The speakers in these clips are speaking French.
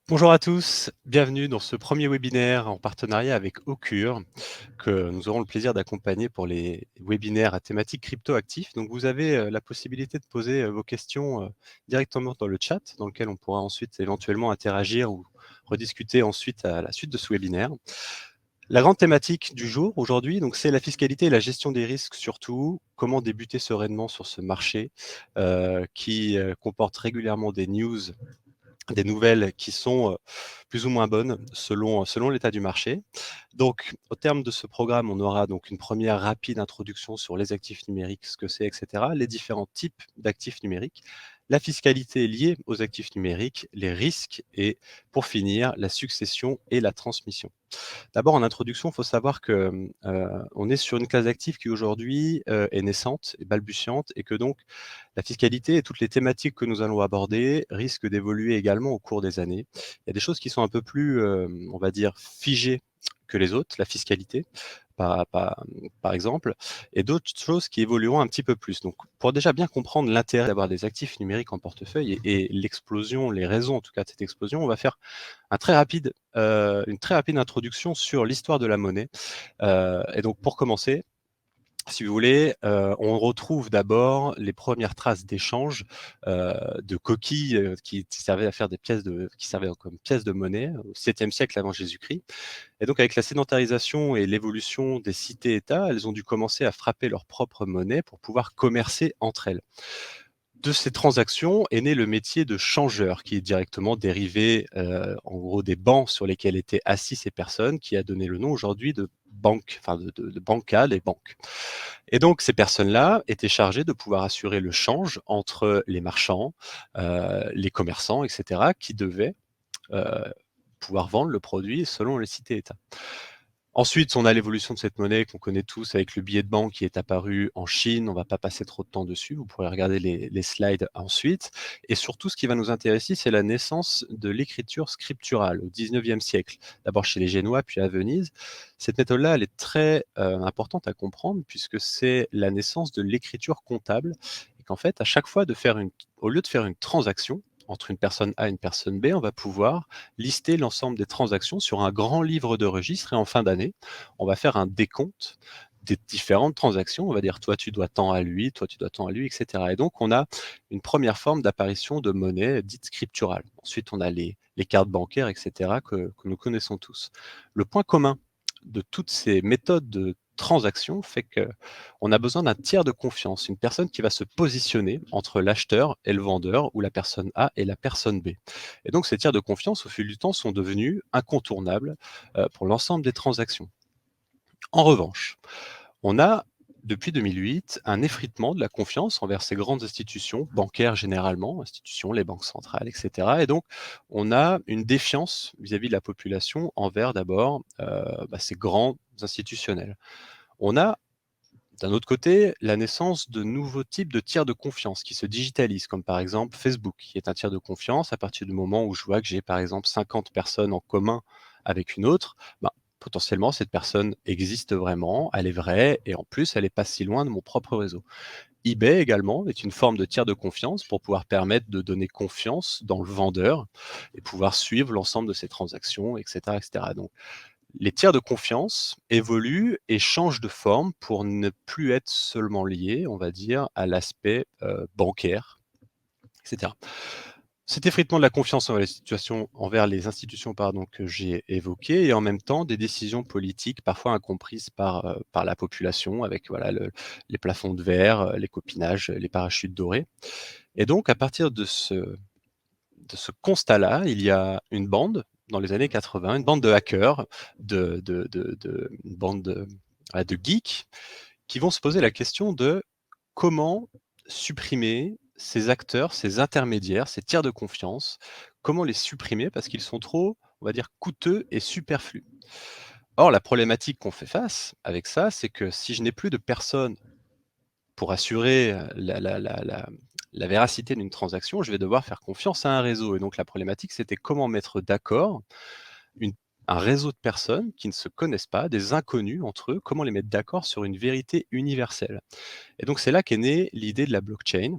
Bonjour à tous, bienvenue dans ce premier webinaire en partenariat avec Occur, que nous aurons le plaisir d'accompagner pour les webinaires à thématique crypto-actifs. Donc vous avez la possibilité de poser vos questions directement dans le chat, dans lequel on pourra ensuite éventuellement interagir ou rediscuter ensuite à la suite de ce webinaire. La grande thématique du jour aujourd'hui, donc c'est la fiscalité et la gestion des risques surtout. Comment débuter sereinement sur ce marché qui comporte régulièrement des nouvelles qui sont plus ou moins bonnes selon l'état du marché. Donc, au terme de ce programme, on aura donc une première rapide introduction sur les actifs numériques, ce que c'est, etc., les différents types d'actifs numériques, la fiscalité liée aux actifs numériques, les risques et, pour finir, la succession et la transmission. D'abord, en introduction, il faut savoir que on est sur une classe d'actifs qui aujourd'hui est naissante et balbutiante et que donc la fiscalité et toutes les thématiques que nous allons aborder risquent d'évoluer également au cours des années. Il y a des choses qui sont un peu plus, on va dire, figées que les autres, la fiscalité, par exemple, et d'autres choses qui évolueront un petit peu plus. Donc, pour déjà bien comprendre l'intérêt d'avoir des actifs numériques en portefeuille et l'explosion, les raisons en tout cas de cette explosion, on va faire une très rapide introduction sur l'histoire de la monnaie. Et donc, pour commencer, si vous voulez, on retrouve d'abord les premières traces d'échange de coquilles qui servaient à faire qui servaient comme pièces de monnaie au 7e siècle avant Jésus-Christ. Et donc, avec la sédentarisation et l'évolution des cités-États, elles ont dû commencer à frapper leur propre monnaie pour pouvoir commercer entre elles. De ces transactions est né le métier de changeur, qui est directement dérivé, en gros des bancs sur lesquels étaient assis ces personnes, qui a donné le nom aujourd'hui de banque, enfin de banca, les banques. Et donc ces personnes-là étaient chargées de pouvoir assurer le change entre les marchands, les commerçants, et cetera, qui devaient, heu, pouvoir vendre le produit selon les cités-États. Ensuite, on a l'évolution de cette monnaie qu'on connaît tous avec le billet de banque qui est apparu en Chine. On va pas passer trop de temps dessus. Vous pourrez regarder les slides ensuite. Et surtout, ce qui va nous intéresser, c'est la naissance de l'écriture scripturale au 19e siècle. D'abord chez les Génois, puis à Venise. Cette méthode-là, elle est très importante à comprendre puisque c'est la naissance de l'écriture comptable. Et qu'en fait, à chaque fois au lieu de faire une transaction entre une personne A et une personne B, on va pouvoir lister l'ensemble des transactions sur un grand livre de registre et en fin d'année, on va faire un décompte des différentes transactions. On va dire toi tu dois tant à lui, toi tu dois tant à lui, etc. Et donc on a une première forme d'apparition de monnaie dite scripturale. Ensuite on a les cartes bancaires, etc. Que nous connaissons tous. Le point commun de toutes ces méthodes de transaction fait que on a besoin d'un tiers de confiance, une personne qui va se positionner entre l'acheteur et le vendeur ou la personne A et la personne B. Et donc ces tiers de confiance, au fil du temps, sont devenus incontournables pour l'ensemble des transactions. En revanche, on a, depuis 2008, un effritement de la confiance envers ces grandes institutions, bancaires généralement, institutions, les banques centrales, etc. Et donc, on a une défiance vis-à-vis de la population envers d'abord ces grands institutionnels. On a d'un autre côté, la naissance de nouveaux types de tiers de confiance qui se digitalisent, comme par exemple Facebook, qui est un tiers de confiance à partir du moment où je vois que j'ai par exemple 50 personnes en commun avec une autre, ben, potentiellement cette personne existe vraiment, elle est vraie et en plus elle n'est pas si loin de mon propre réseau. eBay également est une forme de tiers de confiance pour pouvoir permettre de donner confiance dans le vendeur et pouvoir suivre l'ensemble de ses transactions, etc., etc. Donc les tiers de confiance évoluent et changent de forme pour ne plus être seulement liés, on va dire, à l'aspect, bancaire, et cetera. Cet effritement de la confiance envers les institutions, pardon, que j'ai évoqué et en même temps des décisions politiques parfois incomprises par la population avec voilà les plafonds de verre, les copinages, les parachutes dorés et donc à partir de ce constat-là, il y a une bande dans les années 80, une bande de hackers, une bande voilà, de geeks qui vont se poser la question de comment supprimer ces acteurs, ces intermédiaires, ces tiers de confiance, comment les supprimer parce qu'ils sont trop, on va dire, coûteux et superflus. Or, la problématique qu'on fait face avec ça, c'est que si je n'ai plus de personnes pour assurer la véracité d'une transaction, je vais devoir faire confiance à un réseau. Et donc la problématique, c'était comment mettre d'accord une un réseau de personnes qui ne se connaissent pas, des inconnus entre eux, comment les mettre d'accord sur une vérité universelle. Et donc c'est là qu'est née l'idée de la blockchain,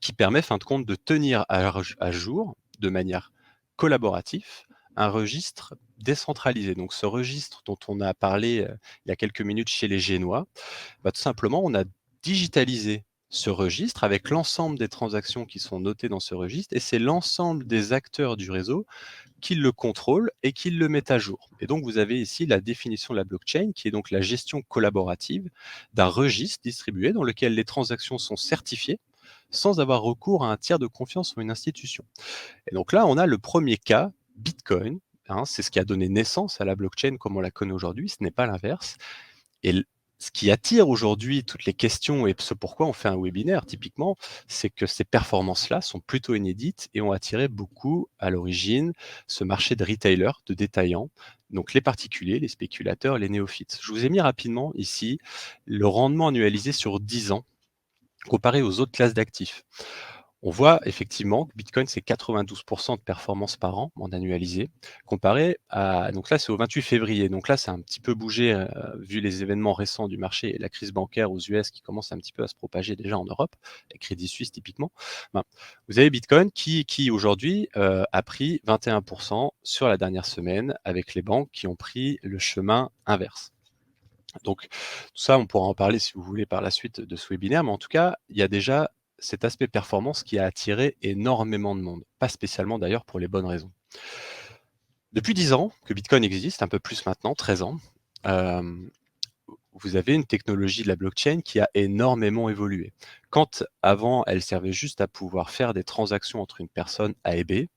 qui permet, fin de compte, de tenir à jour, de manière collaboratif, un registre décentralisé. Donc ce registre dont on a parlé, il y a quelques minutes chez les Génois, bah, tout simplement, on a digitalisé ce registre avec l'ensemble des transactions qui sont notées dans ce registre et c'est l'ensemble des acteurs du réseau qui le contrôlent et qui le mettent à jour. Et donc, vous avez ici la définition de la blockchain, qui est donc la gestion collaborative d'un registre distribué dans lequel les transactions sont certifiées sans avoir recours à un tiers de confiance ou une institution. Et donc là, on a le premier cas, Bitcoin. Hein, c'est ce qui a donné naissance à la blockchain comme on la connaît aujourd'hui, ce n'est pas l'inverse. Et ce qui attire aujourd'hui toutes les questions et ce pourquoi on fait un webinaire typiquement, c'est que ces performances-là sont plutôt inédites et ont attiré beaucoup à l'origine ce marché de retailers, de détaillants, donc les particuliers, les spéculateurs, les néophytes. Je vous ai mis rapidement ici le rendement annualisé sur 10 ans comparé aux autres classes d'actifs. On voit effectivement que Bitcoin, c'est 92% de performance par an en annualisé, comparé à, donc là, c'est au 28 février. Donc là, ça a un petit peu bougé, vu les événements récents du marché et la crise bancaire aux US qui commence un petit peu à se propager déjà en Europe, et Crédit Suisse typiquement. Ben, vous avez Bitcoin qui aujourd'hui a pris 21% sur la dernière semaine avec les banques qui ont pris le chemin inverse. Donc tout ça, on pourra en parler si vous voulez par la suite de ce webinaire, mais en tout cas, il y a déjà cet aspect performance qui a attiré énormément de monde, pas spécialement d'ailleurs pour les bonnes raisons. Depuis 10 ans que Bitcoin existe, un peu plus maintenant, 13 ans, vous avez une technologie de la blockchain qui a énormément évolué. Quand avant, elle servait juste à pouvoir faire des transactions entre une personne A et B,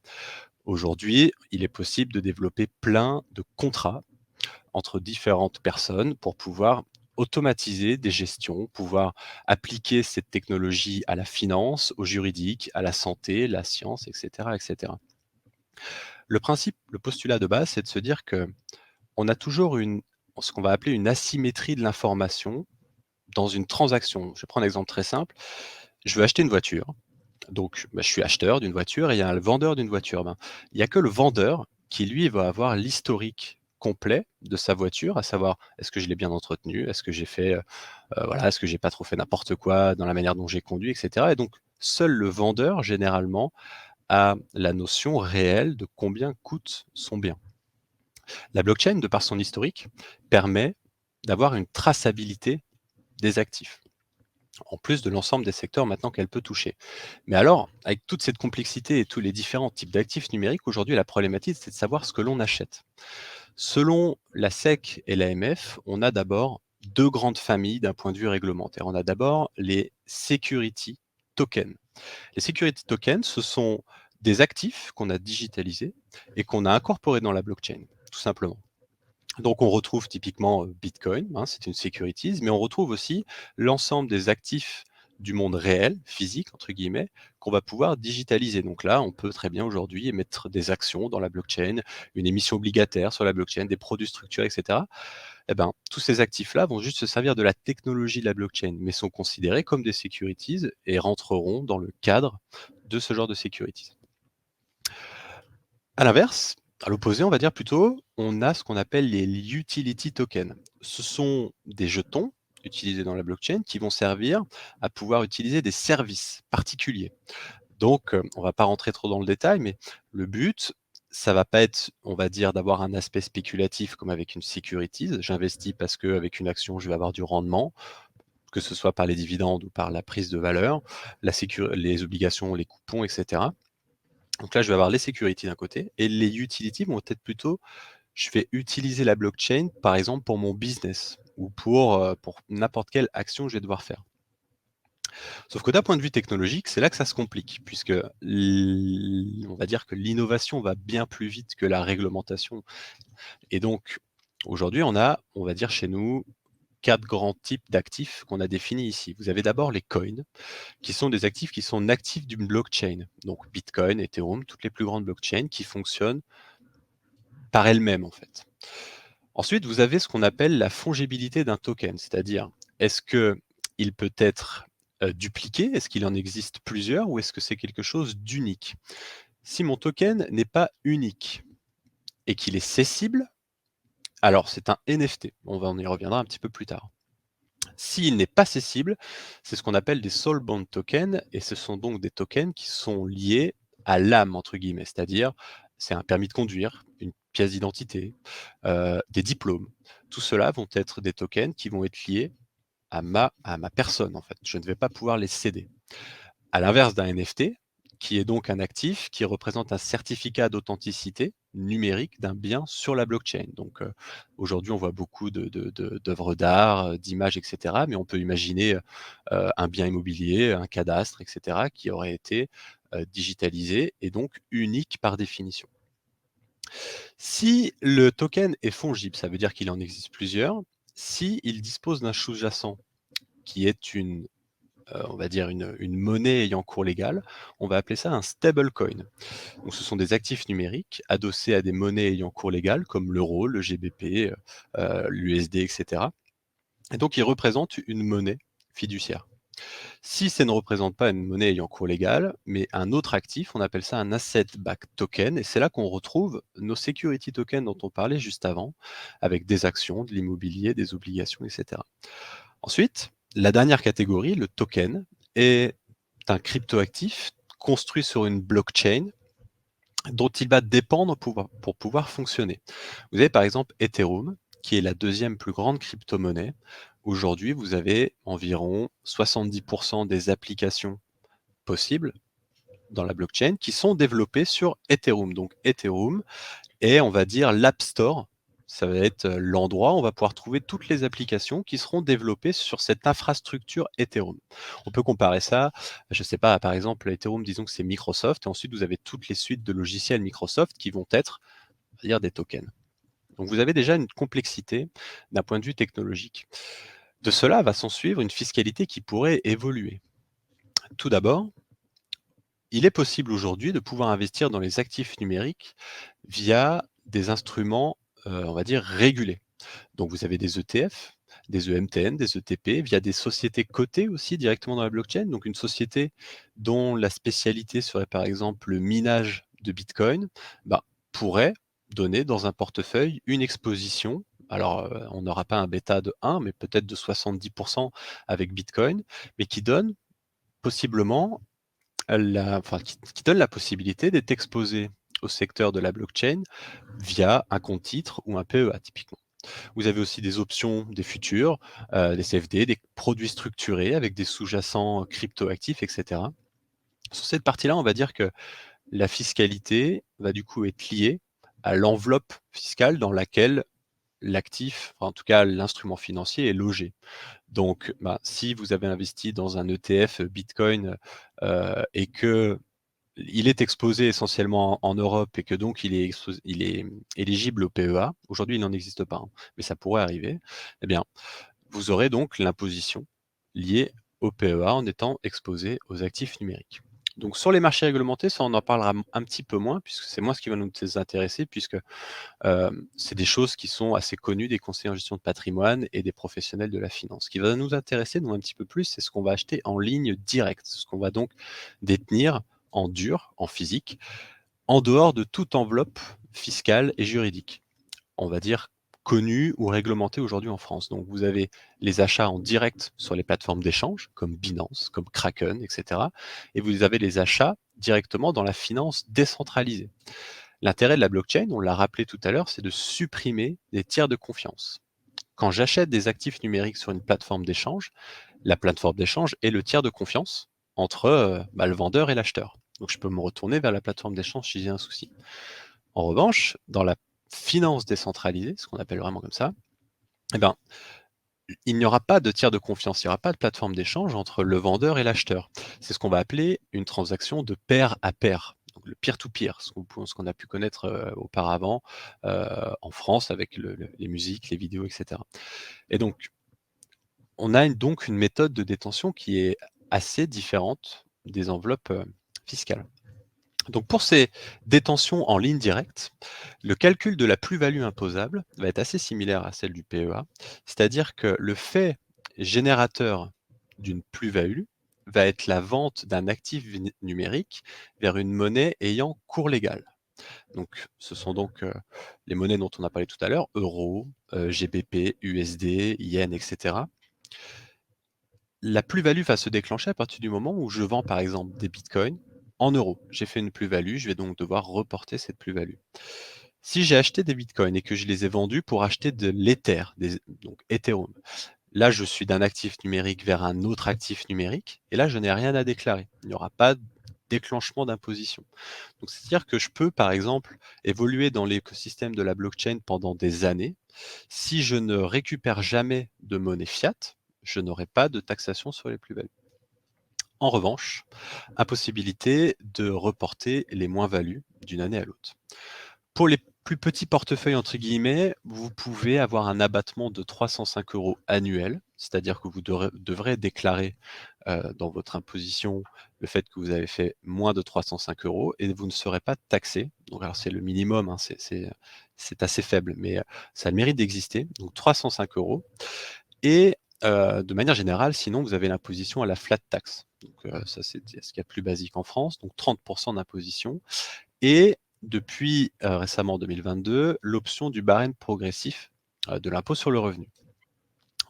aujourd'hui, il est possible de développer plein de contrats entre différentes personnes pour pouvoir automatiser des gestions, pouvoir appliquer cette technologie à la finance, au juridique, à la santé, la science, etc., etc. Le principe, le postulat de base, c'est de se dire que on a toujours ce qu'on va appeler une asymétrie de l'information dans une transaction. Je vais prendre un exemple très simple. Je veux acheter une voiture. Donc, je suis acheteur d'une voiture et il y a le vendeur d'une voiture. Ben, il n'y a que le vendeur qui, lui, va avoir l'historique complet de sa voiture, à savoir est-ce que je l'ai bien entretenue, est-ce que j'ai fait, voilà, est-ce que j'ai pas trop fait n'importe quoi dans la manière dont j'ai conduit, etc. Et donc, seul le vendeur, généralement, a la notion réelle de combien coûte son bien. La blockchain, de par son historique, permet d'avoir une traçabilité des actifs en plus de l'ensemble des secteurs maintenant qu'elle peut toucher. Mais alors, avec toute cette complexité et tous les différents types d'actifs numériques, aujourd'hui, la problématique, c'est de savoir ce que l'on achète. Selon la SEC et l'AMF, on a d'abord deux grandes familles d'un point de vue réglementaire. On a d'abord les security tokens. Les security tokens, ce sont des actifs qu'on a digitalisés et qu'on a incorporés dans la blockchain, tout simplement. Donc on retrouve typiquement Bitcoin, hein, c'est une securities, mais on retrouve aussi l'ensemble des actifs du monde réel, physique entre guillemets, qu'on va pouvoir digitaliser. Donc là, on peut très bien aujourd'hui émettre des actions dans la blockchain, une émission obligataire sur la blockchain, des produits structurés, etc. Eh ben, tous ces actifs-là vont juste se servir de la technologie de la blockchain, mais sont considérés comme des securities et rentreront dans le cadre de ce genre de securities. À l'inverse, à l'opposé, on va dire plutôt, on a ce qu'on appelle les utility tokens. Ce sont des jetons utilisés dans la blockchain qui vont servir à pouvoir utiliser des services particuliers. Donc, on va pas rentrer trop dans le détail, mais le but, ça va pas être, on va dire, d'avoir un aspect spéculatif comme avec une securities. J'investis parce qu'avec une action, je vais avoir du rendement, que ce soit par les dividendes ou par la prise de valeur, les obligations, les coupons, etc. Donc là, je vais avoir les securities d'un côté et les utilities vont être plutôt, je vais utiliser la blockchain, par exemple, pour mon business ou pour n'importe quelle action que je vais devoir faire. Sauf que d'un point de vue technologique, c'est là que ça se complique, puisque on va dire que l'innovation va bien plus vite que la réglementation. Et donc, aujourd'hui, on va dire chez nous, 4 grands types d'actifs qu'on a définis ici. Vous avez d'abord les coins, qui sont des actifs qui sont natifs d'une blockchain. Donc Bitcoin, Ethereum, toutes les plus grandes blockchains qui fonctionnent par elles-mêmes en fait. Ensuite, vous avez ce qu'on appelle la fongibilité d'un token, c'est-à-dire est-ce qu'il peut être dupliqué, est-ce qu'il en existe plusieurs ou est-ce que c'est quelque chose d'unique? Si mon token n'est pas unique et qu'il est cessible, alors c'est un NFT. On y reviendra un petit peu plus tard. S'il n'est pas cessible, c'est ce qu'on appelle des soulbound tokens et ce sont donc des tokens qui sont liés à l'âme entre guillemets, c'est-à-dire c'est un permis de conduire, une pièce d'identité, des diplômes. Tout cela vont être des tokens qui vont être liés à ma personne, en fait. Je ne vais pas pouvoir les céder. À l'inverse d'un NFT, qui est donc un actif qui représente un certificat d'authenticité numérique d'un bien sur la blockchain. Donc, aujourd'hui, on voit beaucoup d'œuvres d'art, d'images et cetera, mais on peut imaginer, un bien immobilier, un cadastre et cetera, qui aurait été, digitalisé et donc unique par définition. Si le token est fongible, ça veut dire qu'il en existe plusieurs. S'il dispose d'un sous-jacent qui est on va dire une monnaie ayant cours légal, on va appeler ça un stablecoin. Donc ce sont des actifs numériques adossés à des monnaies ayant cours légal comme l'euro, le GBP, l'USD et cetera, et donc ils représentent une monnaie fiduciaire. Si ça ne représente pas une monnaie ayant cours légal, mais un autre actif, on appelle ça un asset backed token, et c'est là qu'on retrouve nos security tokens dont on parlait juste avant, avec des actions, de l'immobilier, des obligations, et cetera. Ensuite, la dernière catégorie, le token, est un cryptoactif construit sur une blockchain dont il va dépendre pour pouvoir fonctionner. Vous avez par exemple Ethereum, qui est la deuxième plus grande crypto-monnaie. Aujourd'hui, vous avez environ 70% des applications possibles dans la blockchain qui sont développées sur Ethereum. Donc Ethereum est, on va dire, l'App Store. Ça va être l'endroit où on va pouvoir trouver toutes les applications qui seront développées sur cette infrastructure Ethereum. On peut comparer ça, je ne sais pas, par exemple, Ethereum, disons que c'est Microsoft, et ensuite vous avez toutes les suites de logiciels Microsoft qui vont être, on va dire, des tokens. Donc vous avez déjà une complexité d'un point de vue technologique. De cela va s'en suivre une fiscalité qui pourrait évoluer. Tout d'abord, il est possible aujourd'hui de pouvoir investir dans les actifs numériques via des instruments, on va dire régulés. Donc vous avez des ETF, des EMTN, des ETP, via des sociétés cotées aussi directement dans la blockchain. Donc une société dont la spécialité serait par exemple le minage de Bitcoin, bah, pourrait donner dans un portefeuille une exposition. Alors, on n'aura pas un bêta de 1, mais peut-être de 70% avec Bitcoin, mais qui donne possiblement qui donne la possibilité d'être exposé au secteur de la blockchain via un compte titre ou un PEA typiquement. Vous avez aussi des options, des futurs, des CFD, des produits structurés avec des sous-jacents cryptoactifs, et cetera. Sur cette partie-là, on va dire que la fiscalité va du coup être liée à l'enveloppe fiscale dans laquelle l'actif, enfin, en tout cas l'instrument financier est logé. Donc, bah, si vous avez investi dans un ETF Bitcoin, et que il est exposé essentiellement en Europe et que donc il est éligible au PEA. Aujourd'hui, il n'en existe pas, hein, mais ça pourrait arriver. Eh bien, vous aurez donc l'imposition liée au PEA en étant exposé aux actifs numériques. Donc sur les marchés réglementés, ça on en parlera un petit peu moins puisque c'est moins ce qui va nous intéresser puisque, c'est des choses qui sont assez connues des conseillers en gestion de patrimoine et des professionnels de la finance. Ce qui va nous intéresser, nous, un petit peu plus, c'est ce qu'on va acheter en ligne directe, ce qu'on va donc détenir en dur, en physique, en dehors de toute enveloppe fiscale et juridique, on va dire connue ou réglementée aujourd'hui en France. Donc vous avez les achats en direct sur les plateformes d'échange, comme Binance, comme Kraken, et cetera, et vous avez les achats directement dans la finance décentralisée. L'intérêt de la blockchain, on l'a rappelé tout à l'heure, c'est de supprimer des tiers de confiance. Quand j'achète des actifs numériques sur une plateforme d'échange, la plateforme d'échange est le tiers de confiance entre bah, le vendeur et l'acheteur. Donc je peux me retourner vers la plateforme d'échange si j'ai un souci. En revanche, dans la finance décentralisée, ce qu'on appelle vraiment comme ça, eh ben, il n'y aura pas de tiers de confiance, il n'y aura pas de plateforme d'échange entre le vendeur et l'acheteur. C'est ce qu'on va appeler une transaction de pair à pair, donc le peer-to-peer, ce qu'on a pu connaître auparavant en France avec les musiques, les vidéos, etc. Et donc, on a donc une méthode de détention qui est assez différente des enveloppes fiscales. Donc pour ces détentions en ligne directe, le calcul de la plus-value imposable va être assez similaire à celle du PEA, c'est-à-dire que le fait générateur d'une plus-value va être la vente d'un actif numérique vers une monnaie ayant cours légal. Donc ce sont donc les monnaies dont on a parlé tout à l'heure, euros, GBP, USD, Yen, etc. La plus-value va se déclencher à partir du moment où je vends par exemple des bitcoins en euros. J'ai fait une plus-value, je vais donc devoir reporter cette plus-value. Si j'ai acheté des bitcoins et que je les ai vendus pour acheter de l'Ether, donc Ethereum, là, je suis d'un actif numérique vers un autre actif numérique et là, je n'ai rien à déclarer. Il n'y aura pas de déclenchement d'imposition. Donc, c'est-à-dire que je peux, par exemple, évoluer dans l'écosystème de la blockchain pendant des années. Si je ne récupère jamais de monnaie fiat, je n'aurai pas de taxation sur les plus-values. En revanche, impossibilité de reporter les moins-values d'une année à l'autre. Pour les plus petits portefeuilles, entre guillemets, vous pouvez avoir un abattement de 305 € annuel, c'est-à-dire que vous devrez déclarer dans votre imposition le fait que vous avez fait moins de 305 € et vous ne serez pas taxé. Donc, alors c'est le minimum, hein, c'est assez faible, mais ça a le mérite d'exister. Donc 305 € et de manière générale, sinon vous avez l'imposition à la flat tax. Donc ça, c'est ce qu'il y a de plus basique en France, donc 30 d'imposition et depuis récemment en 2022, l'option du barème progressif de l'impôt sur le revenu,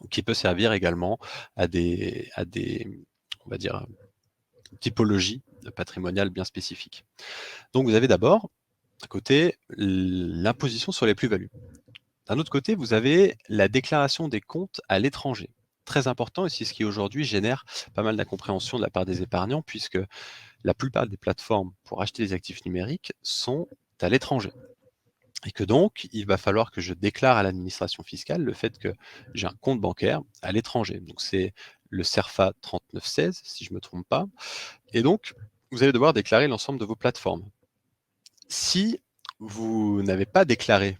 qui peut servir également à des on va dire, typologies patrimoniales bien spécifiques. Donc vous avez d'abord, d'un côté, l'imposition sur les plus-values. D'un autre côté, vous avez la déclaration des comptes à l'étranger. Très important et c'est ce qui aujourd'hui génère pas mal d'incompréhension de la part des épargnants puisque la plupart des plateformes pour acheter des actifs numériques sont à l'étranger. Et que donc, il va falloir que je déclare à l'administration fiscale le fait que j'ai un compte bancaire à l'étranger. Donc c'est le CERFA 3916, si je ne me trompe pas. Et donc, vous allez devoir déclarer l'ensemble de vos plateformes. Si vous n'avez pas déclaré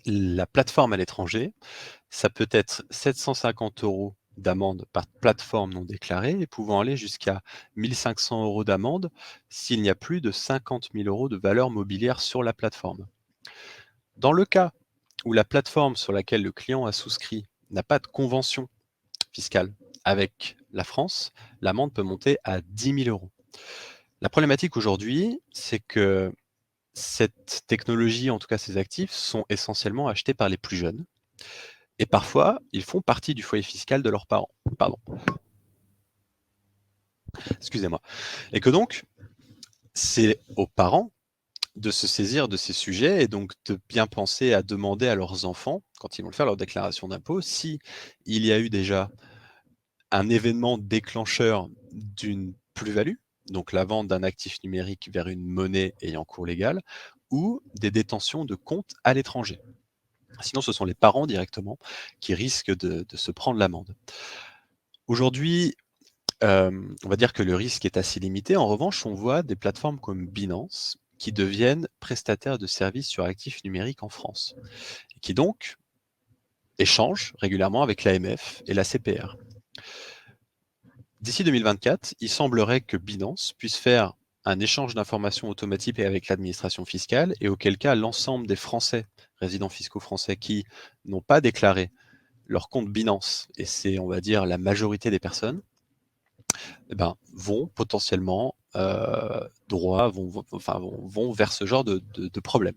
la plateforme à l'étranger, ça peut être 750 € d'amende par plateforme non déclarée et pouvant aller jusqu'à 1 500 € d'amende s'il n'y a plus de 50 000 € de valeur mobilière sur la plateforme. Dans le cas où la plateforme sur laquelle le client a souscrit n'a pas de convention fiscale avec la France, l'amende peut monter à 10 000 €. La problématique aujourd'hui, c'est que cette technologie, en tout cas ces actifs, sont essentiellement achetés par les plus jeunes et parfois, ils font partie du foyer fiscal de leurs parents. Pardon, excusez-moi. Et que donc, c'est aux parents de se saisir de ces sujets et donc de bien penser à demander à leurs enfants, quand ils vont faire leur déclaration d'impôt, si il y a eu déjà un événement déclencheur d'une plus-value, donc la vente d'un actif numérique vers une monnaie ayant cours légal, ou des détentions de comptes à l'étranger. Sinon, ce sont les parents directement qui risquent de se prendre l'amende. Aujourd'hui, on va dire que le risque est assez limité. En revanche, on voit des plateformes comme Binance qui deviennent prestataires de services sur actifs numériques en France et qui donc échangent régulièrement avec l'AMF et la CPR. D'ici 2024, il semblerait que Binance puisse faire un échange d'informations automatique avec l'administration fiscale et auquel cas l'ensemble des Français, résidents fiscaux français qui n'ont pas déclaré leur compte Binance, et c'est on va dire la majorité des personnes, eh ben, vont potentiellement droit, vont vers ce genre de problème.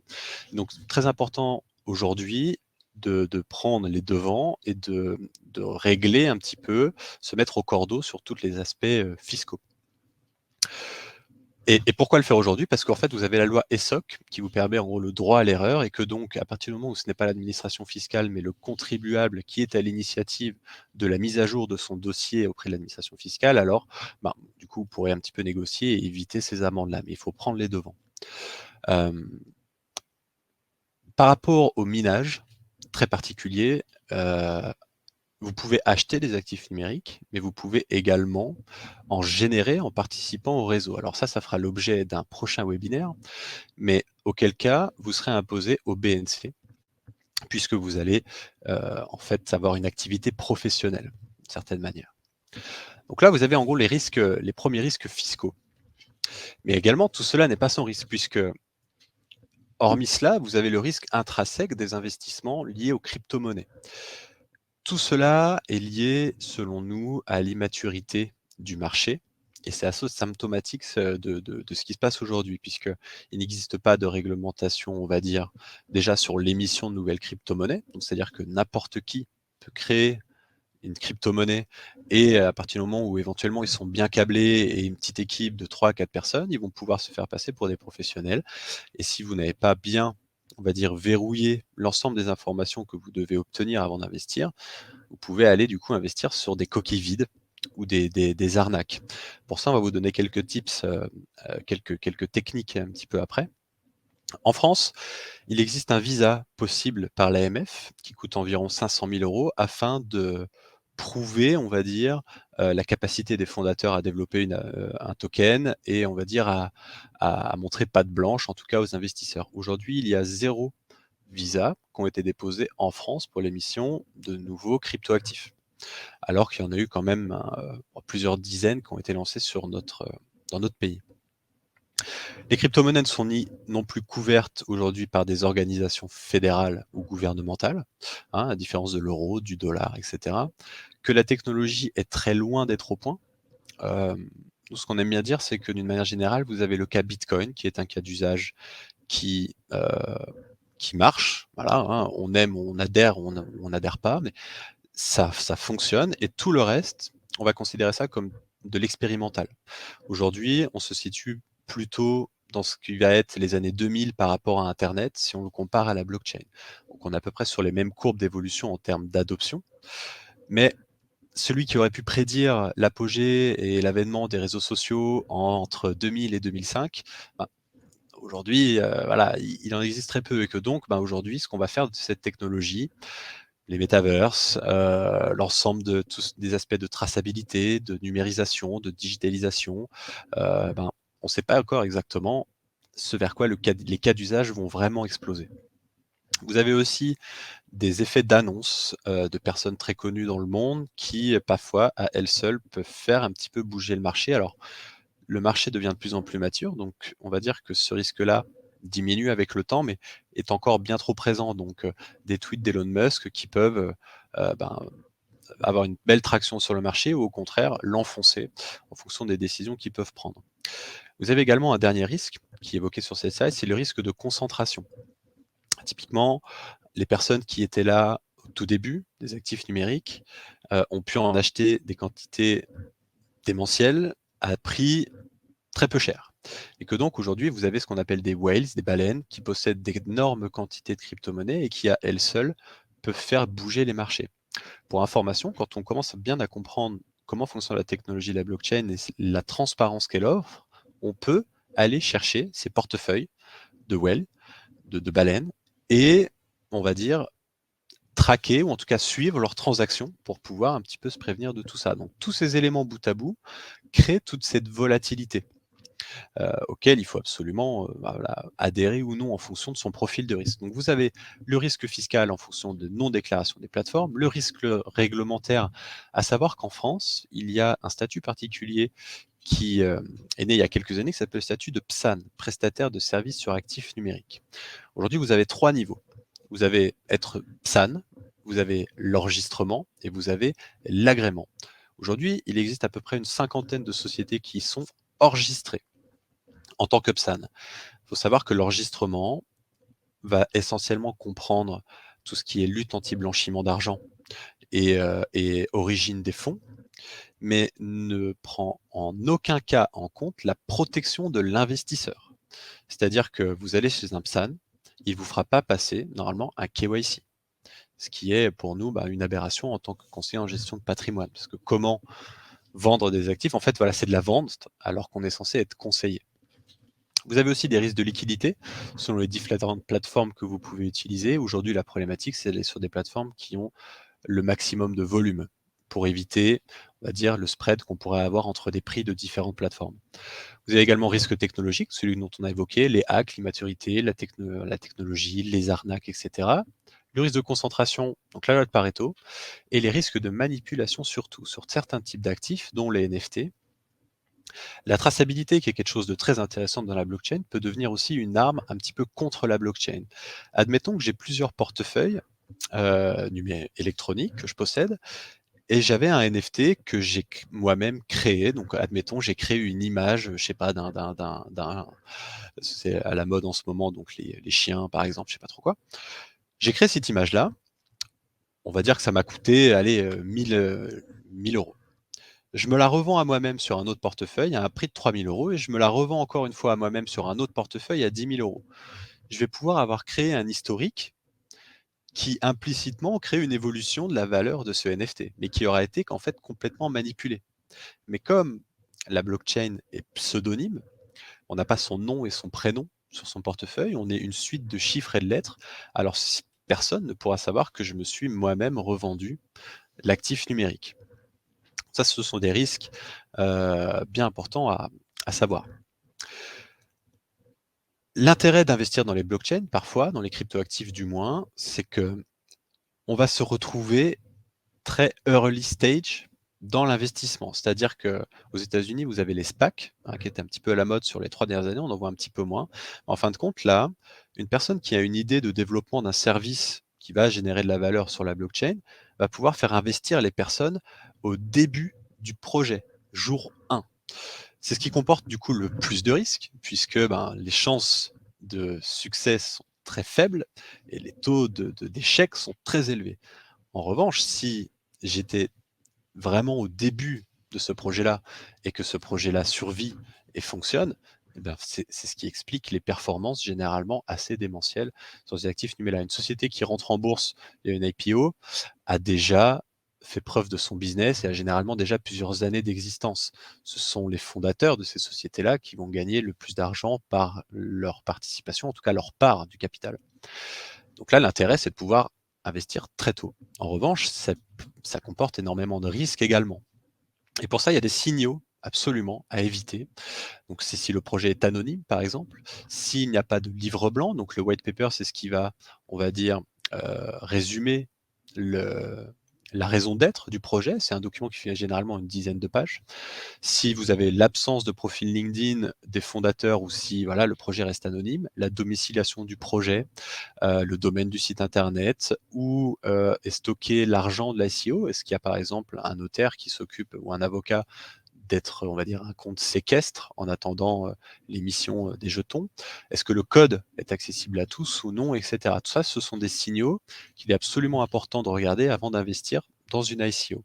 Donc très important aujourd'hui de prendre les devants et de régler un petit peu, se mettre au cordeau sur tous les aspects fiscaux. Et pourquoi le faire aujourd'hui? Parce qu'en fait, vous avez la loi ESSOC qui vous permet en gros le droit à l'erreur et que donc à partir du moment où ce n'est pas l'administration fiscale, mais le contribuable qui est à l'initiative de la mise à jour de son dossier auprès de l'administration fiscale, alors ben, du coup, vous pourrez un petit peu négocier et éviter ces amendes-là, mais il faut prendre les devants. Par rapport au minage, très particulier, vous pouvez acheter des actifs numériques, mais vous pouvez également en générer en participant au réseau. Alors ça fera l'objet d'un prochain webinaire, mais auquel cas, vous serez imposé au BNC, puisque vous allez en fait avoir une activité professionnelle, d'une certaine manière. Donc là, vous avez en gros les risques, les premiers risques fiscaux. Mais également, tout cela n'est pas sans risque, puisque hormis cela, vous avez le risque intrinsèque des investissements liés aux crypto-monnaies. Tout cela est lié, selon nous, à l'immaturité du marché et c'est assez symptomatique de ce qui se passe aujourd'hui puisqu'il n'existe pas de réglementation, on va dire, déjà sur l'émission de nouvelles crypto-monnaies. Donc c'est-à-dire que n'importe qui peut créer une crypto-monnaie et à partir du moment où éventuellement ils sont bien câblés et une petite équipe de 3 à 4 personnes, ils vont pouvoir se faire passer pour des professionnels. Et si vous n'avez pas bien, on va dire, verrouillé l'ensemble des informations que vous devez obtenir avant d'investir, vous pouvez aller du coup investir sur des coquilles vides ou des arnaques. Pour ça, on va vous donner quelques tips, quelques techniques un petit peu après. En France, il existe un visa possible par l'AMF qui coûte environ 500 000 € afin de prouver, on va dire, la capacité des fondateurs à développer un token et on va dire à montrer patte blanche, en tout cas aux investisseurs. Aujourd'hui, il y a 0 visas qui ont été déposés en France pour l'émission de nouveaux cryptoactifs. Alors qu'il y en a eu quand même, plusieurs dizaines qui ont été lancés dans notre pays. Les crypto-monnaies ne sont ni non plus couvertes aujourd'hui par des organisations fédérales ou gouvernementales, hein, à différence de l'euro, du dollar, et cetera. Que la technologie est très loin d'être au point. Nous, ce qu'on aime bien dire, c'est que d'une manière générale, vous avez le cas Bitcoin, qui est un cas d'usage qui, heu, qui marche. Voilà, hein, on aime, on adhère, on n'adhère pas, mais ça fonctionne et tout le reste, on va considérer ça comme de l'expérimental. Aujourd'hui, on se situe plutôt dans ce qui va être les années 2000 par rapport à internet, si on le compare à la blockchain. Donc on est à peu près sur les mêmes courbes d'évolution en termes d'adoption, mais celui qui aurait pu prédire l'apogée et l'avènement des réseaux sociaux entre 2000 et 2005, ben, aujourd'hui, voilà, il en existe très peu et que donc, ben, aujourd'hui, ce qu'on va faire de cette technologie, les metaverses, l'ensemble de tous des aspects de traçabilité, de numérisation, de digitalisation, ben, on ne sait pas encore exactement ce vers quoi les cas d'usage vont vraiment exploser. Vous avez aussi des effets d'annonce, de personnes très connues dans le monde qui, parfois, à elles seules, peuvent faire un petit peu bouger le marché. Alors, le marché devient de plus en plus mature, donc on va dire que ce risque-là diminue avec le temps, mais est encore bien trop présent. Donc, des tweets d'Elon Musk qui peuvent, ben, avoir une belle traction sur le marché ou au contraire l'enfoncer en fonction des décisions qu'ils peuvent prendre. Vous avez également un dernier risque qui est évoqué sur cette slide, c'est le risque de concentration. Typiquement, les personnes qui étaient là au tout début des actifs numériques ont pu en acheter des quantités démentielles à prix très peu cher. Et que donc aujourd'hui, vous avez ce qu'on appelle des whales, des baleines, qui possèdent d'énormes quantités de crypto-monnaies et qui, à elles seules, peuvent faire bouger les marchés. Pour information, quand on commence bien à comprendre comment fonctionne la technologie de la blockchain et la transparence qu'elle offre, on peut aller chercher ces portefeuilles de whales, de baleines, et on va dire traquer ou en tout cas suivre leurs transactions pour pouvoir un petit peu se prévenir de tout ça. Donc tous ces éléments bout à bout créent toute cette volatilité auquel il faut absolument voilà, adhérer ou non en fonction de son profil de risque. Donc vous avez le risque fiscal en fonction de non-déclaration des plateformes, le risque réglementaire, à savoir qu'en France, il y a un statut particulier qui est né il y a quelques années, qui s'appelle le statut de PSAN, prestataire de services sur actifs numériques. Aujourd'hui, vous avez 3 niveaux. Vous avez être PSAN, vous avez l'enregistrement et vous avez l'agrément. Aujourd'hui, il existe à peu près une cinquantaine de sociétés qui sont enregistrées en tant que PSAN. Il faut savoir que l'enregistrement va essentiellement comprendre tout ce qui est lutte anti-blanchiment d'argent et origine des fonds, mais ne prend en aucun cas en compte la protection de l'investisseur. C'est-à-dire que vous allez chez un PSAN, il ne vous fera pas passer normalement un KYC, ce qui est pour nous une aberration en tant que conseiller en gestion de patrimoine. Parce que comment vendre des actifs? En fait, voilà, c'est de la vente alors qu'on est censé être conseillé. Vous avez aussi des risques de liquidité selon les différentes plateformes que vous pouvez utiliser. Aujourd'hui, la problématique, c'est d'aller sur des plateformes qui ont le maximum de volume pour éviter, on va dire, le spread qu'on pourrait avoir entre des prix de différentes plateformes. Vous avez également risque technologique, celui dont on a évoqué, les hacks, l'immaturité, la technologie, les arnaques, etc. Le risque de concentration, donc la loi de Pareto, et les risques de manipulation surtout sur certains types d'actifs, dont les NFT. La traçabilité, qui est quelque chose de très intéressant dans la blockchain, peut devenir aussi une arme un petit peu contre la blockchain. Admettons que j'ai plusieurs portefeuilles électroniques que je possède, et j'avais un NFT que j'ai moi-même créé. Donc, admettons, j'ai créé une image, je sais pas, c'est à la mode en ce moment, donc les chiens, par exemple, je sais pas trop quoi. J'ai créé cette image-là. On va dire que ça m'a coûté, allez, 1 000 €. Je me la revends à moi-même sur un autre portefeuille à un prix de 3 000 € et je me la revends encore une fois à moi-même sur un autre portefeuille à 10 000 €. Je vais pouvoir avoir créé un historique qui implicitement crée une évolution de la valeur de ce NFT, mais qui aura été qu'en fait complètement manipulé. Mais comme la blockchain est pseudonyme, on n'a pas son nom et son prénom sur son portefeuille, on est une suite de chiffres et de lettres. Alors personne ne pourra savoir que je me suis moi-même revendu l'actif numérique. Ça, ce sont des risques bien importants à savoir. L'intérêt d'investir dans les blockchains, parfois, dans les cryptoactifs du moins, c'est que on va se retrouver très early stage dans l'investissement. C'est-à-dire qu'aux États-Unis, vous avez les SPAC, hein, qui étaient un petit peu à la mode sur les 3 dernières années, on en voit un petit peu moins. En fin de compte, là, une personne qui a une idée de développement d'un service qui va générer de la valeur sur la blockchain, va pouvoir faire investir les personnes au début du projet, jour 1. C'est ce qui comporte du coup le plus de risques, puisque ben, les chances de succès sont très faibles et les taux d'échec sont très élevés. En revanche, si j'étais vraiment au début de ce projet-là et que ce projet-là survit et fonctionne, eh ben, c'est ce qui explique les performances généralement assez démentielles sur ces actifs numériques. Une société qui rentre en bourse et une IPO a déjà fait preuve de son business et a généralement déjà plusieurs années d'existence. Ce sont les fondateurs de ces sociétés-là qui vont gagner le plus d'argent par leur participation, en tout cas leur part du capital. Donc là, l'intérêt, c'est de pouvoir investir très tôt. En revanche, ça comporte énormément de risques également. Et pour ça, il y a des signaux absolument à éviter. Donc c'est si le projet est anonyme, par exemple, s'il n'y a pas de livre blanc, donc le white paper, c'est ce qui va, on va dire, résumer la raison d'être du projet. C'est un document qui fait généralement une dizaine de pages. Si vous avez l'absence de profil LinkedIn des fondateurs ou si voilà, le projet reste anonyme, la domiciliation du projet, le domaine du site internet, où est stocké l'argent de l'ICO. Est-ce qu'il y a par exemple un notaire qui s'occupe ou un avocat d'être, on va dire, un compte séquestre en attendant l'émission des jetons? Est-ce que le code est accessible à tous ou non, etc. Tout ça, ce sont des signaux qu'il est absolument important de regarder avant d'investir dans une ICO.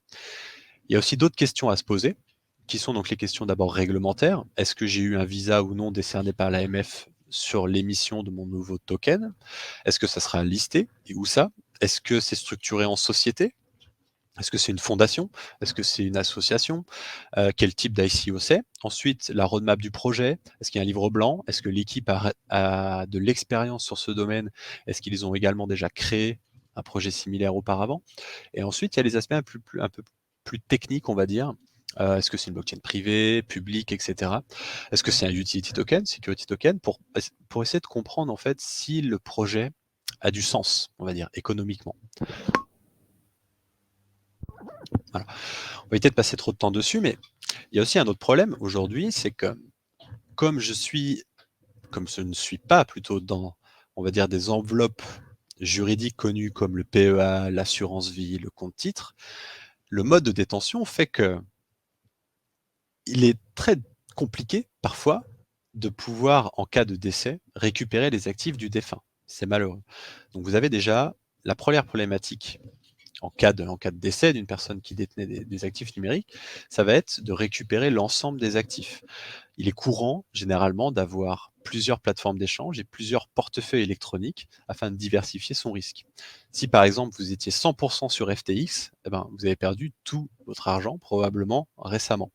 Il y a aussi d'autres questions à se poser, qui sont donc les questions d'abord réglementaires. Est-ce que j'ai eu un visa ou non décerné par l'AMF sur l'émission de mon nouveau token? Est-ce que ça sera listé et où ça? Est-ce que c'est structuré en société? Est-ce que c'est une fondation? Est-ce que c'est une association? Quel type d'ICO c'est? Ensuite, la roadmap du projet. Est-ce qu'il y a un livre blanc? Est-ce que l'équipe a de l'expérience sur ce domaine? Est-ce qu'ils ont également déjà créé un projet similaire auparavant? Et ensuite, il y a les aspects un peu plus techniques, on va dire. Est-ce que c'est une blockchain privée, publique, etc. Est-ce que c'est un utility token, security token, pour essayer de comprendre en fait si le projet a du sens, on va dire, économiquement. Voilà. On va éviter de passer trop de temps dessus, mais il y a aussi un autre problème aujourd'hui, c'est que comme comme je ne suis pas plutôt dans, on va dire, des enveloppes juridiques connues comme le PEA, l'assurance vie, le compte titre, le mode de détention fait que il est très compliqué parfois de pouvoir, en cas de décès, récupérer les actifs du défunt. C'est malheureux. Donc vous avez déjà la première problématique en cas de décès d'une personne qui détenait des actifs numériques, ça va être de récupérer l'ensemble des actifs. Il est courant, généralement, d'avoir plusieurs plateformes d'échange et plusieurs portefeuilles électroniques afin de diversifier son risque. Si par exemple vous étiez 100% sur FTX, eh ben, vous avez perdu tout votre argent probablement récemment.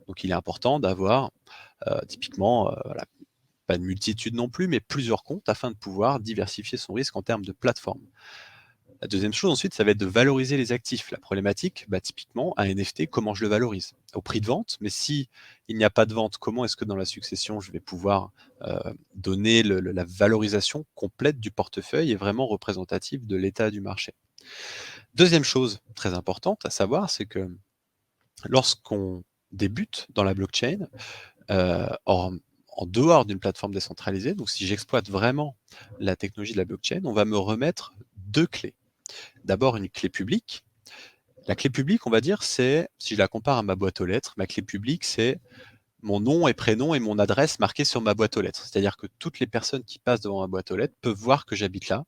Donc il est important d'avoir typiquement, voilà, pas de multitude non plus, mais plusieurs comptes afin de pouvoir diversifier son risque en termes de plateforme. La deuxième chose ensuite, ça va être de valoriser les actifs. La problématique, bah, typiquement, un NFT, comment je le valorise? Au prix de vente, mais si il n'y a pas de vente, comment est-ce que dans la succession, je vais pouvoir donner la valorisation complète du portefeuille et vraiment représentative de l'état du marché? Deuxième chose très importante à savoir, c'est que lorsqu'on débute dans la blockchain, en dehors d'une plateforme décentralisée, donc si j'exploite vraiment la technologie de la blockchain, on va me remettre deux clés. D'abord une clé publique. La clé publique, on va dire, c'est, si je la compare à ma boîte aux lettres, ma clé publique, c'est mon nom et prénom et mon adresse marqués sur ma boîte aux lettres. C'est-à-dire que toutes les personnes qui passent devant ma boîte aux lettres peuvent voir que j'habite là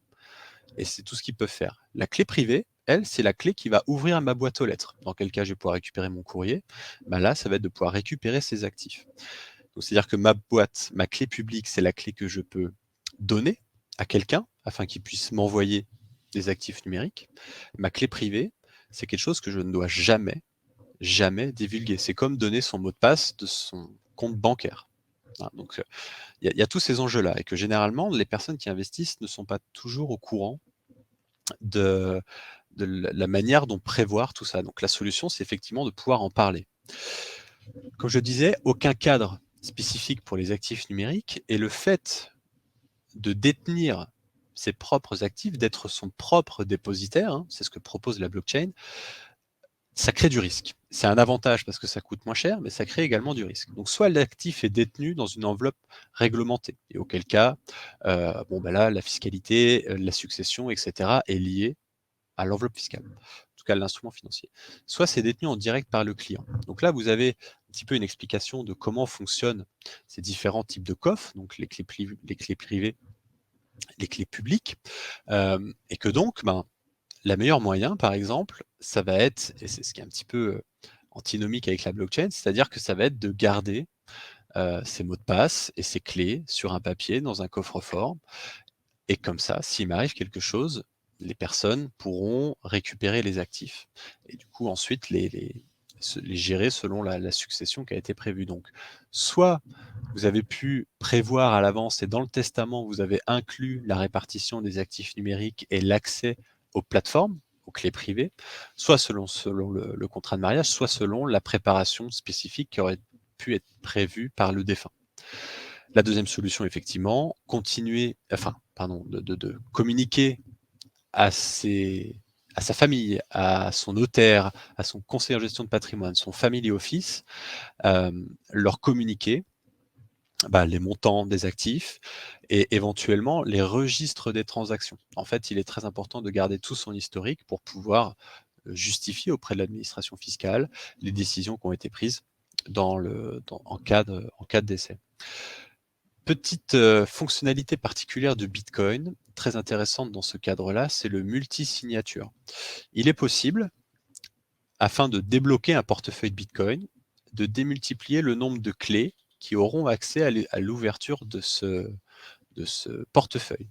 et c'est tout ce qu'ils peuvent faire. La clé privée, elle, c'est la clé qui va ouvrir ma boîte aux lettres. Dans quel cas je vais pouvoir récupérer mon courrier. Bah là, ça va être de pouvoir récupérer ces actifs. Donc c'est-à-dire que ma boîte, ma clé publique, c'est la clé que je peux donner à quelqu'un afin qu'il puisse m'envoyer des actifs numériques. Ma clé privée, c'est quelque chose que je ne dois jamais, jamais divulguer. C'est comme donner son mot de passe de son compte bancaire. Voilà, donc il y a tous ces enjeux-là et que généralement, les personnes qui investissent ne sont pas toujours au courant de la manière dont prévoir tout ça. Donc la solution, c'est effectivement de pouvoir en parler. Comme je disais, aucun cadre spécifique pour les actifs numériques et le fait de détenir ses propres actifs, d'être son propre dépositaire, hein, c'est ce que propose la blockchain, ça crée du risque. C'est un avantage parce que ça coûte moins cher, mais ça crée également du risque. Donc soit l'actif est détenu dans une enveloppe réglementée, et auquel cas, bon bah là, la fiscalité, la succession, etc., est liée à l'enveloppe fiscale, en tout cas l'instrument financier. Soit c'est détenu en direct par le client. Donc là, vous avez un petit peu une explication de comment fonctionnent ces différents types de coffres, donc les clés privées, les clés publiques, et que donc, ben, la meilleure moyen, par exemple, ça va être, et c'est ce qui est un petit peu antinomique avec la blockchain, c'est-à-dire que ça va être de garder ses mots de passe et ses clés sur un papier dans un coffre-fort. Et comme ça, s'il m'arrive quelque chose, les personnes pourront récupérer les actifs et du coup ensuite les gérer selon la succession qui a été prévue. Donc, soit vous avez pu prévoir à l'avance et dans le testament, vous avez inclus la répartition des actifs numériques et l'accès aux plateformes, aux clés privées, soit selon le contrat de mariage, soit selon la préparation spécifique qui aurait pu être prévue par le défunt. La deuxième solution, effectivement, de communiquer à à sa famille, à son notaire, à son conseiller en gestion de patrimoine, son family office, leur communiquer les montants des actifs et éventuellement les registres des transactions. En fait, il est très important de garder tout son historique pour pouvoir justifier auprès de l'administration fiscale les décisions qui ont été prises en cas de décès. Petite fonctionnalité particulière de Bitcoin, très intéressante dans ce cadre-là, c'est le multi-signature. Il est possible, afin de débloquer un portefeuille Bitcoin, de démultiplier le nombre de clés qui auront accès à l'ouverture de ce portefeuille.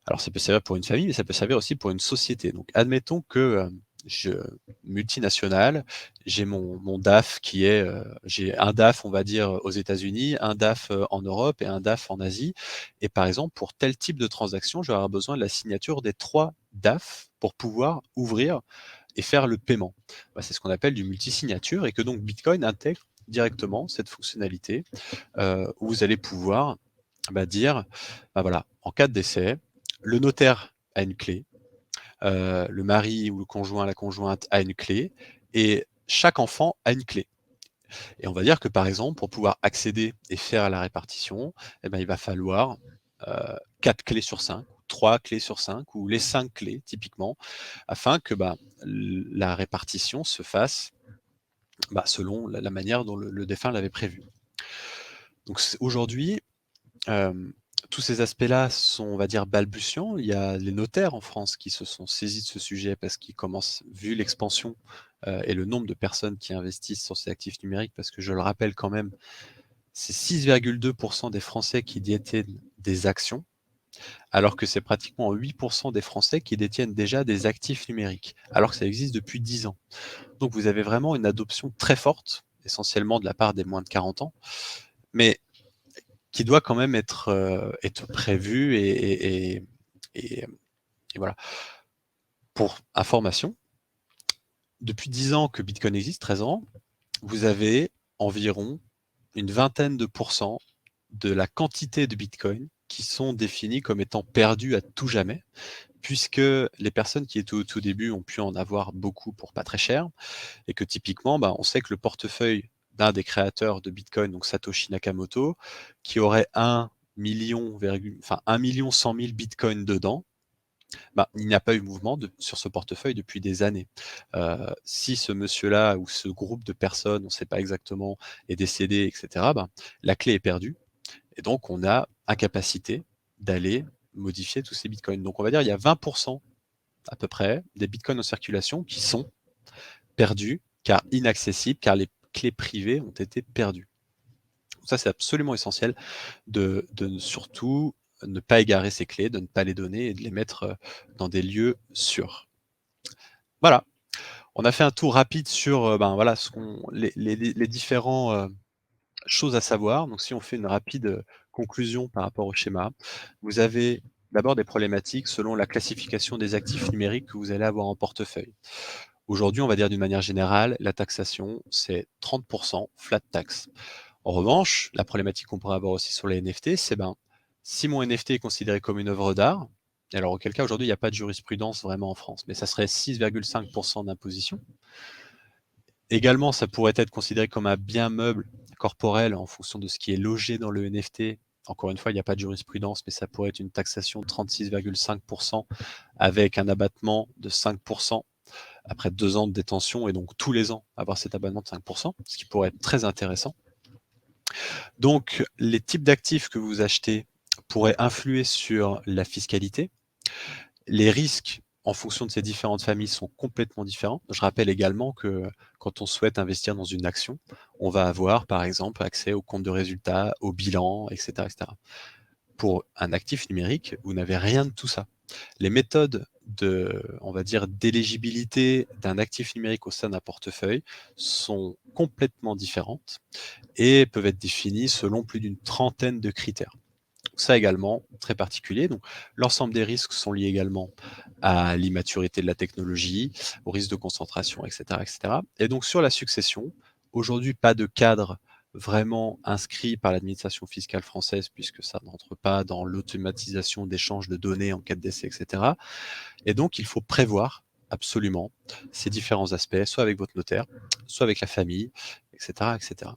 Alors ça peut servir pour une famille, mais ça peut servir aussi pour une société. Donc admettons que je multinationale, j'ai mon DAF j'ai un DAF, on va dire, aux États-Unis, un DAF en Europe et un DAF en Asie. Et par exemple, pour tel type de transaction, je vais avoir besoin de la signature des 3 DAF pour pouvoir ouvrir et faire le paiement. C'est ce qu'on appelle du multisignature et que donc Bitcoin intègre directement cette fonctionnalité où vous allez pouvoir dire, voilà, en cas de décès, le notaire a une clé, le mari ou le conjoint, la conjointe a une clé et chaque enfant a une clé. Et on va dire que par exemple, pour pouvoir accéder et faire la répartition, il va falloir 4 clés sur 5, 3 clés sur 5 ou les 5 clés typiquement, afin que la répartition se fasse selon la manière dont le défunt l'avait prévu. Donc aujourd'hui, tous ces aspects-là sont, on va dire, balbutiants. Il y a les notaires en France qui se sont saisis de ce sujet parce qu'ils commencent, vu l'expansion et le nombre de personnes qui investissent sur ces actifs numériques, parce que je le rappelle quand même, c'est 6,2% des Français qui détiennent des actions, alors que c'est pratiquement 8% des Français qui détiennent déjà des actifs numériques, alors que ça existe depuis 10 ans. Donc vous avez vraiment une adoption très forte, essentiellement de la part des moins de 40 ans, mais qui doit quand même être prévu et voilà. Pour information, depuis 10 ans que Bitcoin existe, 13 ans, vous avez environ une vingtaine de pourcents de la quantité de Bitcoin qui sont définis comme étant perdus à tout jamais, puisque les personnes qui étaient au tout début ont pu en avoir beaucoup pour pas très cher, et que typiquement, on sait que le portefeuille d'un des créateurs de Bitcoin, donc Satoshi Nakamoto, qui aurait 1 100 000 Bitcoin dedans, il n'y a pas eu mouvement sur ce portefeuille depuis des années. Si ce monsieur-là ou ce groupe de personnes, on ne sait pas exactement, est décédé, etc., la clé est perdue et donc on a incapacité d'aller modifier tous ces bitcoins. Donc on va dire il y a 20% à peu près, des bitcoins en circulation qui sont perdus, car inaccessibles, car les clés privées ont été perdues. Ça, c'est absolument essentiel de surtout ne pas égarer ces clés, de ne pas les donner et de les mettre, dans des lieux sûrs. Voilà, on a fait un tour rapide sur, ben, voilà, ce qu'on les différents, choses à savoir. Donc si on fait une rapide, conclusion par rapport au schéma, vous avez d'abord des problématiques selon la classification des actifs numériques que vous allez avoir en portefeuille. Aujourd'hui, on va dire d'une manière générale, la taxation, c'est 30 flat tax. En revanche, la problématique qu'on pourrait avoir aussi sur les NFT, c'est ben, si mon NFT est considéré comme une œuvre d'art, alors auquel cas aujourd'hui il n'y a pas de jurisprudence vraiment en France, mais ça serait 6,5% d'imposition. Également, ça pourrait être considéré comme un bien meuble corporel en fonction de ce qui est logé dans le NFT. Encore une fois, il n'y a pas de jurisprudence, mais ça pourrait être une taxation de 36,5% avec un abattement de 5% après 2 ans de détention et donc tous les ans avoir cet abattement de 5%, ce qui pourrait être très intéressant. Donc, les types d'actifs que vous achetez pourraient influer sur la fiscalité. Les risques en fonction de ces différentes familles sont complètement différents. Je rappelle également que quand on souhaite investir dans une action, on va avoir par exemple accès au compte de résultats, au bilan, etc., etc. Pour un actif numérique, vous n'avez rien de tout ça. Les méthodes on va dire, d'éligibilité d'un actif numérique au sein d'un portefeuille sont complètement différentes et peuvent être définies selon plus d'une trentaine de critères. Ça également, très particulier. Donc, l'ensemble des risques sont liés également à l'immaturité de la technologie, au risque de concentration, etc., etc. Et donc, sur la succession, aujourd'hui, pas de cadre vraiment inscrit par l'administration fiscale française, puisque ça n'entre pas dans l'automatisation d'échange de données en cas de décès, etc. Et donc, il faut prévoir absolument ces différents aspects, soit avec votre notaire, soit avec la famille, etc., etc.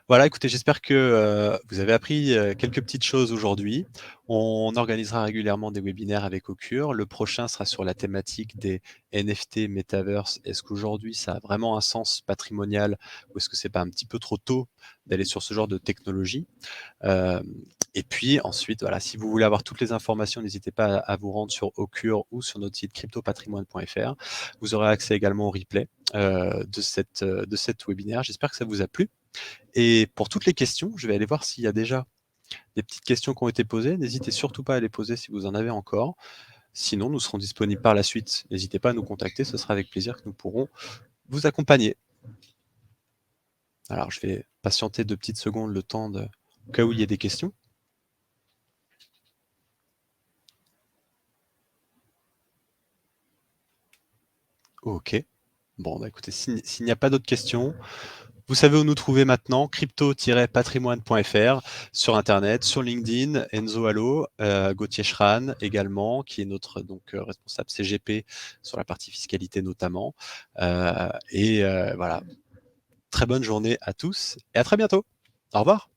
Voilà, écoutez, j'espère que, vous avez appris, quelques petites choses aujourd'hui. On organisera régulièrement des webinaires avec Occur. Le prochain sera sur la thématique des NFT Metaverse. Est-ce qu'aujourd'hui ça a vraiment un sens patrimonial ou est-ce que c'est pas un petit peu trop tôt d'aller sur ce genre de technologie? Hem Et puis ensuite, voilà, si vous voulez avoir toutes les informations, n'hésitez pas à vous rendre sur Occur ou sur notre site cryptopatrimoine.fr. Vous aurez accès également au replay, de cette webinaire. J'espère que ça vous a plu. Et pour toutes les questions, je vais aller voir s'il y a déjà des petites questions qui ont été posées. N'hésitez surtout pas à les poser si vous en avez encore. Sinon, nous serons disponibles par la suite. N'hésitez pas à nous contacter, ce sera avec plaisir que nous pourrons vous accompagner. Alors, je vais patienter 2 petites secondes, le temps de au cas où il y ait des questions. OK. Bon, bah, écoutez, s'il n'y a pas d'autres questions, vous savez où nous trouver maintenant, crypto-patrimoine.fr sur internet, sur LinkedIn, Enzo Allo, Gauthier Schran également, qui est notre donc responsable CGP sur la partie fiscalité notamment. Voilà, très bonne journée à tous et à très bientôt. Au revoir.